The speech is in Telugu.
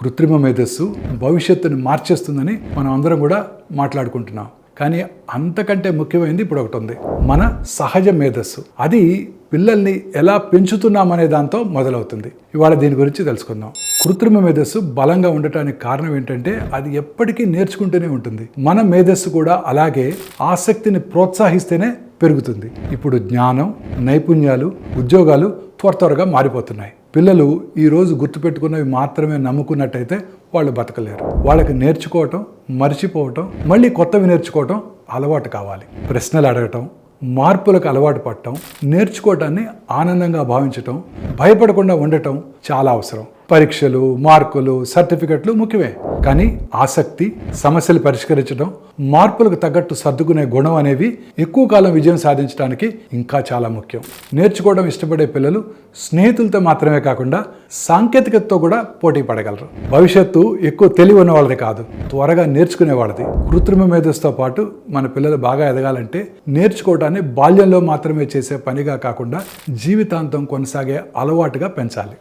కృత్రిమ మేధస్సు భవిష్యత్తుని మార్చేస్తుందని మనం అందరం కూడా మాట్లాడుకుంటున్నాం. కానీ అంతకంటే ముఖ్యమైనది ఇప్పుడు ఒకటి ఉంది, మన సహజ మేధస్సు. అది పిల్లల్ని ఎలా పెంచుతున్నామనే దాంతో మొదలవుతుంది. ఇవాళ దీని గురించి తెలుసుకుందాం. కృత్రిమ మేధస్సు బలంగా ఉండటానికి కారణం ఏంటంటే అది ఎప్పటికీ నేర్చుకుంటూనే ఉంటుంది. మన మేధస్సు కూడా అలాగే ఆసక్తిని ప్రోత్సహిస్తేనే పెరుగుతుంది. ఇప్పుడు జ్ఞానం, నైపుణ్యాలు, ఉద్యోగాలు త్వరగా మారిపోతున్నాయి. పిల్లలు ఈరోజు గుర్తుపెట్టుకున్నవి మాత్రమే నమ్ముకున్నట్టయితే వాళ్ళు బతకలేరు. వాళ్ళకి నేర్చుకోవటం, మర్చిపోవటం, మళ్ళీ కొత్తవి నేర్చుకోవటం అలవాటు కావాలి. ప్రశ్నలు అడగటం, మార్పులకు అలవాటు పడటం, నేర్చుకోవటాన్ని ఆనందంగా భావించటం, భయపడకుండా ఉండటం చాలా అవసరం. పరీక్షలు, మార్కులు, సర్టిఫికెట్లు ముఖ్యమే, కానీ ఆసక్తి, సమస్యలు పరిష్కరించడం, మార్పులకు తగ్గట్టు సర్దుకునే గుణం అనేవి ఎక్కువ కాలం విజయం సాధించడానికి ఇంకా చాలా ముఖ్యం. నేర్చుకోవడం ఇష్టపడే పిల్లలు స్నేహితులతో మాత్రమే కాకుండా సాంకేతికతతో కూడా పోటీ పడగలరు. భవిష్యత్తు ఎక్కువ తెలివి ఉన్న వాళ్ళది కాదు, త్వరగా నేర్చుకునే వాళ్ళది. కృత్రిమ మేధస్సుతో పాటు మన పిల్లలు బాగా ఎదగాలంటే నేర్చుకోవడాన్ని బాల్యంలో మాత్రమే చేసే పనిగా కాకుండా జీవితాంతం కొనసాగే అలవాటుగా పెంచాలి.